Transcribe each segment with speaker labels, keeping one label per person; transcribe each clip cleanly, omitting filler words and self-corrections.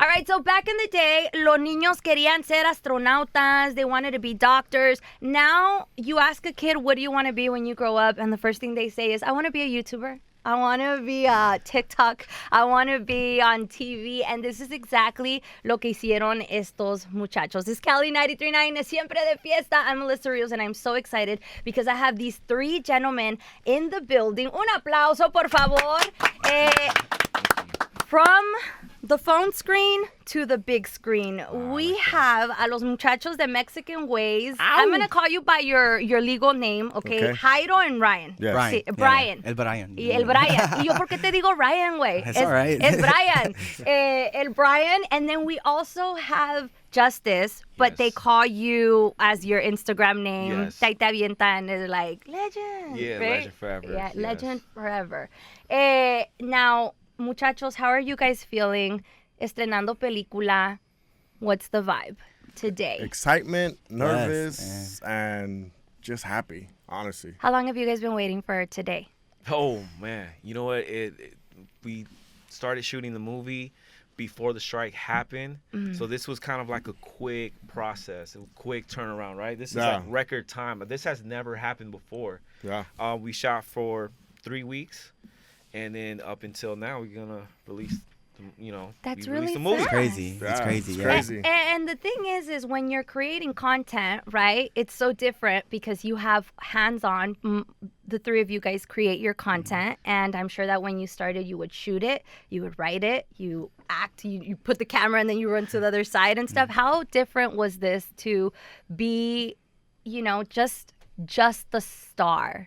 Speaker 1: All right, so back in the day, los niños querían ser astronautas. They wanted to be doctors. Now, you ask a kid, what do you want to be when you grow up? And the first thing they say is, I want to be a YouTuber. I want to be TikTok. I want to be on TV. And this is exactly lo que hicieron estos muchachos. This is Cali 93.9, Siempre de Fiesta. I'm Melissa Rios, and I'm so excited because I have these three gentlemen in the building. Un aplauso, por favor. From the phone screen to the big screen, we have a los muchachos de Mexican Ways. Ow. I'm going to call you by your legal name, okay? Jairo and Ryan.
Speaker 2: Yes.
Speaker 3: Brian.
Speaker 1: Sí, Brian.
Speaker 3: Yeah. El Brian.
Speaker 1: Y el Brian. Y yo, ¿por qué te digo Ryan, güey?
Speaker 3: That's all right.
Speaker 1: Es Brian. El Brian. And then we also have Justice, but they call you as your Instagram name.
Speaker 2: Yes.
Speaker 1: Te avientan, they're like, legend.
Speaker 2: Yeah,
Speaker 1: right?
Speaker 2: legend forever.
Speaker 1: Yeah,
Speaker 2: yes.
Speaker 1: legend forever. Now, muchachos, how are you guys feeling? Estrenando película. What's the vibe today?
Speaker 4: Excitement, nervous,
Speaker 3: Yes,
Speaker 4: and just happy, honestly.
Speaker 1: How long have you guys been waiting for today?
Speaker 2: Oh, man. You know what? We started shooting the movie before the strike happened. Mm-hmm. So this was kind of like a quick process, a quick turnaround, right? This is like record time. This has never happened before.
Speaker 4: Yeah.
Speaker 2: We shot for 3 weeks, and then up until now, we're going to release
Speaker 1: That's
Speaker 2: we
Speaker 1: really
Speaker 2: released the movie.
Speaker 1: fast.
Speaker 3: Crazy.
Speaker 4: Yeah,
Speaker 3: It's crazy.
Speaker 4: it's
Speaker 3: Yeah.
Speaker 4: crazy.
Speaker 1: And the thing is when you're creating content, right, it's so different because you have hands-on. The three of you guys create your content, and I'm sure that when you started, you would shoot it, you would write it, you act, you put the camera, and then you run to the other side and stuff. How different was this to be, just the star?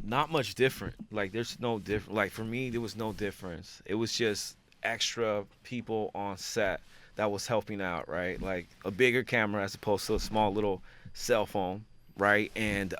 Speaker 2: Not much different. Like, there's no different. Like, for me, there was no difference. It was just extra people on set that was helping out, right? Like a bigger camera as opposed to a small little cell phone, right? And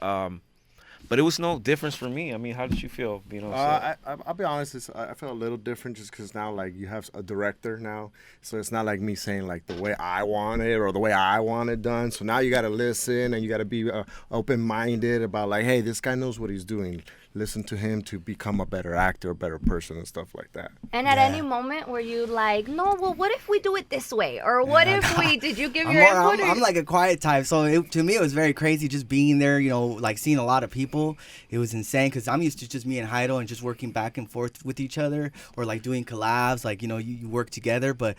Speaker 2: but it was no difference for me. I mean, how did you feel being on set?
Speaker 4: I'll be honest, I feel a little different just because now, like, you have a director now. So it's not like me saying, like, the way I want it or the way I want it done. So now you got to listen and you got to be open-minded about, like, hey, this guy knows what he's doing. Listen to him to become a better actor, a better person, and stuff like that.
Speaker 1: And at any moment were you like, no, well, what if we do it this way? Or what if did you give your input?
Speaker 3: I'm like a quiet type. So to me, it was very crazy just being there, like seeing a lot of people. It was insane because I'm used to just me and Heido and just working back and forth with each other or like doing collabs, like, you work together. But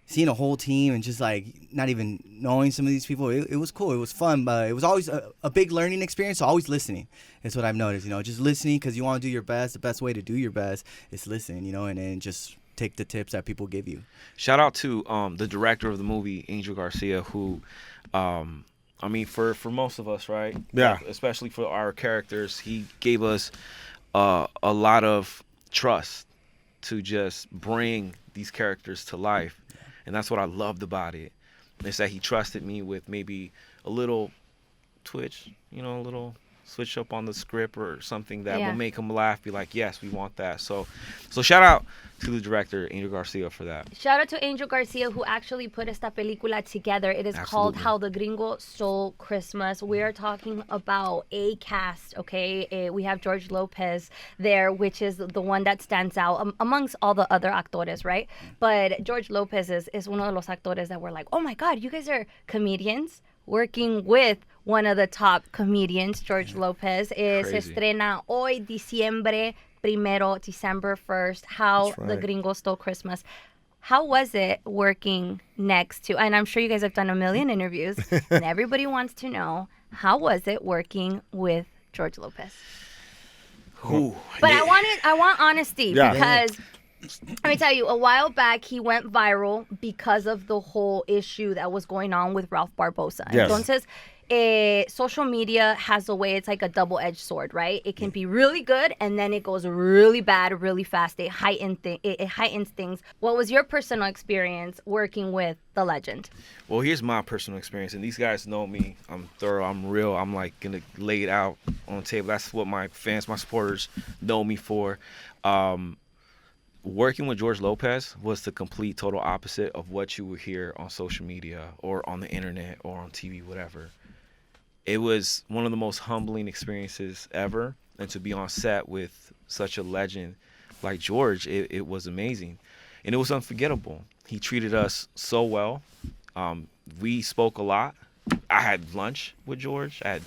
Speaker 3: seeing a whole team and just like not even knowing some of these people, it was cool. It was fun, but it was always a big learning experience. So always listening is what I've noticed, just listening because you want to do your best. The best way to do your best is listen, and then just take the tips that people give you.
Speaker 2: Shout out to the director of the movie, Angel Garcia, who, for most of us, right?
Speaker 4: Yeah.
Speaker 2: Especially for our characters, he gave us a lot of trust to just bring these characters to life. And that's what I loved about it. Is that he trusted me with maybe a little twitch, a little switch up on the script or something that will make him laugh, be like, yes, we want that. So shout out to the director, Angel Garcia, for that.
Speaker 1: Shout out to Angel Garcia, who actually put esta película together. It is called How the Gringo Stole Christmas. We are talking about a cast, okay? We have George Lopez there, which is the one that stands out amongst all the other actores, right? But George Lopez is uno de los actores that were like, oh my God, you guys are comedians working with one of the top comedians, George Lopez. Se estrena hoy, December 1st, How the Gringo Stole Christmas. How was it working next to, and I'm sure you guys have done a million interviews, and everybody wants to know, how was it working with George Lopez?
Speaker 2: Ooh,
Speaker 1: but I want honesty because let me tell you, a while back he went viral because of the whole issue that was going on with Ralph Barbosa.
Speaker 4: Yes.
Speaker 1: Entonces, social media has a way, it's like a double-edged sword, right? It can be really good and then it goes really bad really fast. It heightens things. What was your personal experience working with the legend?
Speaker 2: Well, here's my personal experience, and these guys know me. I'm thorough, I'm real. I'm like gonna lay it out on the table. That's what my fans, my supporters know me for. Working with George Lopez was the complete total opposite of what you would hear on social media or on the internet or on TV, whatever. It was one of the most humbling experiences ever, and to be on set with such a legend like George, it was amazing. and it was unforgettable. He treated us so well. We spoke a lot. I had lunch with George. I had,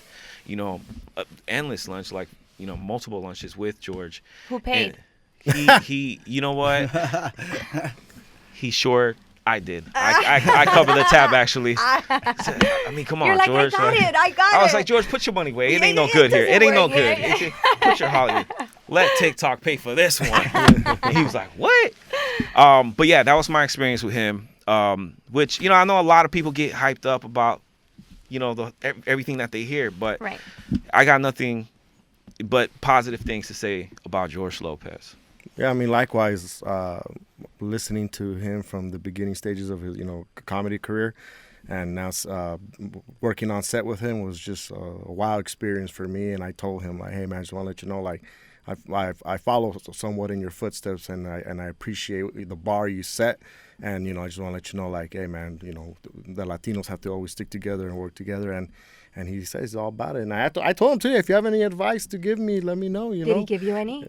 Speaker 2: endless lunch, like, multiple lunches with George.
Speaker 1: Who paid?
Speaker 2: And he, you know what? He sure. I did. I covered the tab, actually. I mean, come on,
Speaker 1: You're like,
Speaker 2: George.
Speaker 1: I got it.
Speaker 2: I was like, George, put your money away. It ain't no good here. It ain't no good. Put your Hollywood. Let TikTok pay for this one. And he was like, what? But yeah, that was my experience with him. Which, I know a lot of people get hyped up about, everything that they hear. But
Speaker 1: right.
Speaker 2: I got nothing but positive things to say about George Lopez.
Speaker 4: Yeah, I mean, likewise, listening to him from the beginning stages of his, comedy career, and now working on set with him was just a wild experience for me. And I told him, like, hey, man, I just want to let you know, like, I follow somewhat in your footsteps, and I appreciate the bar you set. And, I just want to let you know, like, hey, man, the Latinos have to always stick together and work together. And he says all about it. And I told him, too, if you have any advice to give me, let me know,
Speaker 1: Did he give you any?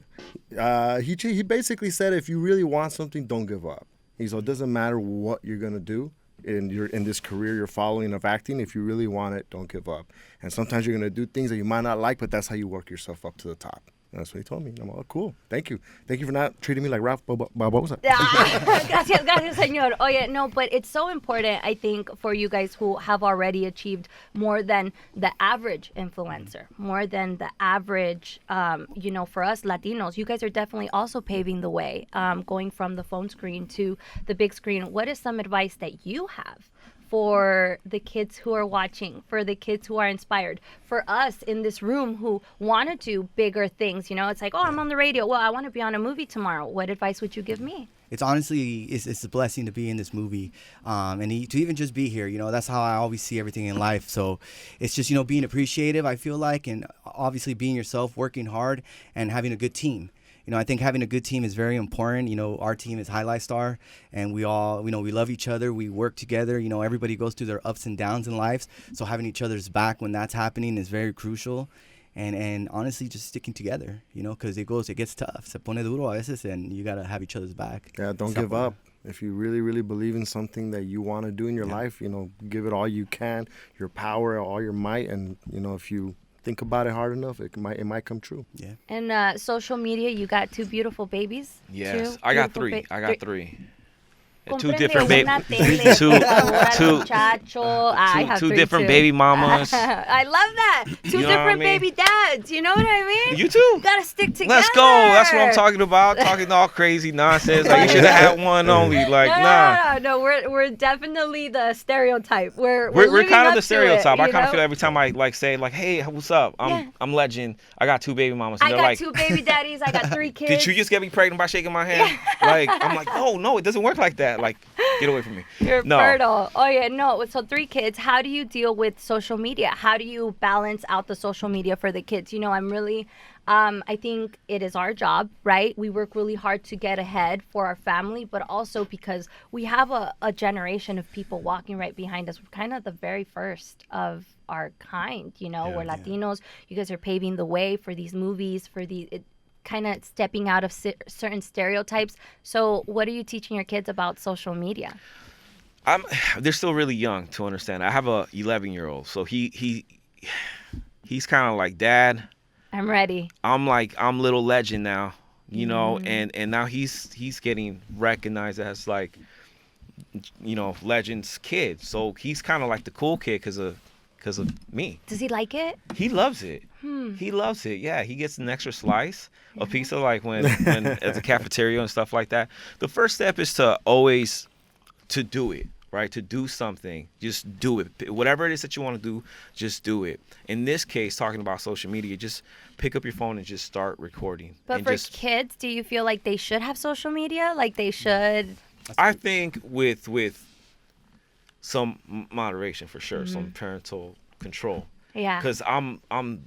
Speaker 4: He basically said, if you really want something, don't give up. He said, it doesn't matter what you're going to do in this career you're following of acting. If you really want it, don't give up. And sometimes you're going to do things that you might not like, but that's how you work yourself up to the top. And that's what he told me. I'm like, cool. Thank you. Thank you for not treating me like Ralph Barbosa.
Speaker 1: Gracias, señor. Oh, yeah, no, but it's so important, I think, for you guys who have already achieved more than the average influencer, more than the average, for us Latinos. You guys are definitely also paving the way, going from the phone screen to the big screen. What is some advice that you have for the kids who are watching, for the kids who are inspired, for us in this room who want to do bigger things? It's like, oh, I'm on the radio. Well, I want to be on a movie tomorrow. What advice would you give me?
Speaker 3: It's honestly, it's a blessing to be in this movie, and to even just be here. That's how I always see everything in life. So it's just, being appreciative, I feel like, and obviously being yourself, working hard, and having a good team. I think having a good team is very important. Our team is Highlight Star, and we all, we love each other. We work together. Everybody goes through their ups and downs in lives. So having each other's back when that's happening is very crucial. And honestly, just sticking together, because it gets tough. Se pone duro a veces, and you got to have each other's back.
Speaker 4: Yeah, don't give up. If you really, really believe in something that you want to do in your life, give it all you can, your power, all your might. And, if you think about it hard enough, it might come true.
Speaker 3: Yeah.
Speaker 1: And social media, you got two beautiful babies.
Speaker 2: Yes, I got three. Two
Speaker 1: Comprende
Speaker 2: different
Speaker 1: una tele,
Speaker 2: two different baby mamas.
Speaker 1: I love that. Two
Speaker 2: You know what I
Speaker 1: different
Speaker 2: mean?
Speaker 1: baby dads. You know what I mean?
Speaker 2: You too.
Speaker 1: Gotta stick together.
Speaker 2: Let's go. That's what I'm talking about. Talking all crazy nonsense. Like, you should have had one only. Like,
Speaker 1: No. We're definitely the stereotype. We're
Speaker 2: kind of the stereotype. I
Speaker 1: kind
Speaker 2: of feel every time I say, like, hey, what's up? I'm Legend. I got two baby mamas.
Speaker 1: I
Speaker 2: And
Speaker 1: got
Speaker 2: like,
Speaker 1: two baby daddies. I got 3 kids.
Speaker 2: did you just get me pregnant by shaking my hand? Like, I'm like, no, it doesn't work like that. Like, get away from me.
Speaker 1: You're
Speaker 2: No.
Speaker 1: fertile. Oh, yeah, no. So 3 kids. How do you deal with social media? How do you balance out the social media for the kids? I'm really, I think it is our job, right? We work really hard to get ahead for our family, but also because we have a generation of people walking right behind us. We're kind of the very first of our kind, we're Latinos. You guys are paving the way for these movies, for these... kind of stepping out of certain stereotypes. So what are you teaching your kids about social media?
Speaker 2: They're still really young to understand. I have a 11-year-old, so he's kind of like, Dad,
Speaker 1: I'm ready.
Speaker 2: I'm little Legend now, and now he's getting recognized as, like, Legend's kid. So he's kind of like the cool kid because of me.
Speaker 1: Does he like it?
Speaker 2: He loves it. He loves it. Yeah, he gets an extra slice of pizza, like when at the cafeteria and stuff like that. The first step is to always do it, right? To do something, just do it. Whatever it is that you want to do, just do it. In this case, talking about social media, just pick up your phone and just start recording.
Speaker 1: But for kids, do you feel like they should have social media? Like they should?
Speaker 2: I think with some moderation, for sure, some parental control.
Speaker 1: Yeah.
Speaker 2: Because I'm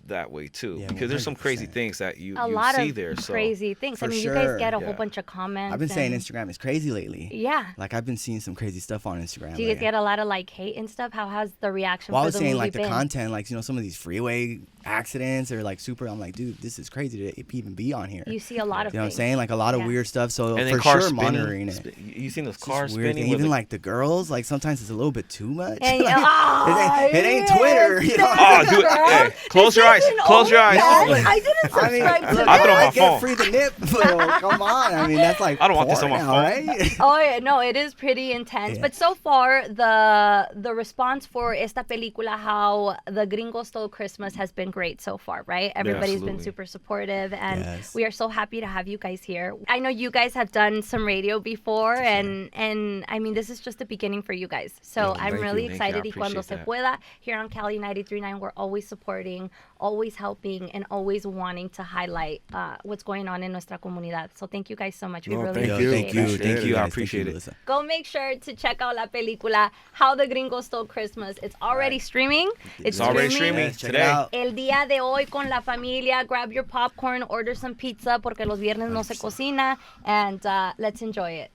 Speaker 2: that way too.
Speaker 3: Yeah,
Speaker 2: because there's some crazy
Speaker 3: 100%.
Speaker 2: things that you
Speaker 1: A lot
Speaker 2: see
Speaker 1: of
Speaker 2: there. So
Speaker 1: crazy things. I
Speaker 3: For
Speaker 1: mean, you guys
Speaker 3: sure.
Speaker 1: get a whole
Speaker 2: Yeah.
Speaker 1: bunch of comments.
Speaker 3: I've been saying
Speaker 1: and-
Speaker 3: Instagram is crazy lately.
Speaker 1: Yeah.
Speaker 3: Like I've been seeing some crazy stuff on Instagram.
Speaker 1: Do you guys
Speaker 3: like,
Speaker 1: get a lot of like hate and stuff? How has the reaction
Speaker 3: well, I
Speaker 1: for
Speaker 3: was
Speaker 1: the
Speaker 3: saying
Speaker 1: movie
Speaker 3: like the
Speaker 1: been?
Speaker 3: content, like some of these freeway accidents are like super. I'm like, dude, this is crazy to even be on here.
Speaker 1: You see a lot of
Speaker 3: You know what I'm
Speaker 1: things.
Speaker 3: saying? Like a lot of
Speaker 1: Yeah.
Speaker 3: weird stuff. So
Speaker 2: and then
Speaker 3: for
Speaker 2: cars
Speaker 3: sure,
Speaker 2: spinning.
Speaker 3: monitoring it.
Speaker 2: You seen those
Speaker 3: It's
Speaker 2: cars
Speaker 3: just weird.
Speaker 2: spinning?
Speaker 3: And
Speaker 2: with
Speaker 3: even
Speaker 2: the-
Speaker 3: like the girls, like sometimes it's a little bit too much.
Speaker 1: And,
Speaker 3: Like, it ain't Twitter. You know?
Speaker 2: Oh, dude, hey, close your eyes. Close your eyes.
Speaker 1: I didn't subscribe
Speaker 3: I mean,
Speaker 1: to
Speaker 3: look,
Speaker 2: I put it on my
Speaker 3: I get
Speaker 2: phone.
Speaker 3: free the nip. But come on, I mean that's like
Speaker 2: I don't want this on my
Speaker 3: porn now,
Speaker 2: phone.
Speaker 3: right?
Speaker 1: Oh yeah, no, it is pretty intense.
Speaker 3: Yeah.
Speaker 1: But so far, the response for esta película, how the Gringo Stole Christmas, has been great so far, right? Everybody's been
Speaker 2: absolutely.
Speaker 1: super supportive, and
Speaker 3: Yes.
Speaker 1: we are so happy to have you guys here. I know you guys have done some radio before, and I mean this is just the beginning for you guys. So I'm
Speaker 3: thank
Speaker 1: really
Speaker 3: you.
Speaker 2: Thank you. I
Speaker 1: excited. Y cuando se
Speaker 2: appreciate that.
Speaker 1: pueda, here on Cali 93.9, we're always supporting, always helping, and always wanting to highlight what's going on in nuestra comunidad. So thank you guys so much. We
Speaker 4: No,
Speaker 1: really
Speaker 4: thank
Speaker 3: Yo,
Speaker 4: you.
Speaker 1: appreciate
Speaker 3: thank you,
Speaker 1: it.
Speaker 2: Thank you, I
Speaker 3: guys.
Speaker 2: appreciate
Speaker 3: you,
Speaker 2: it.
Speaker 3: Melissa.
Speaker 1: Go make sure to check out la película How the Gringo Stole Christmas. It's already streaming.
Speaker 2: It's already streaming
Speaker 3: Yes, check it
Speaker 2: today.
Speaker 3: out.
Speaker 1: El día de hoy con la familia. Grab your popcorn, order some pizza porque los viernes no se cocina, and let's enjoy it.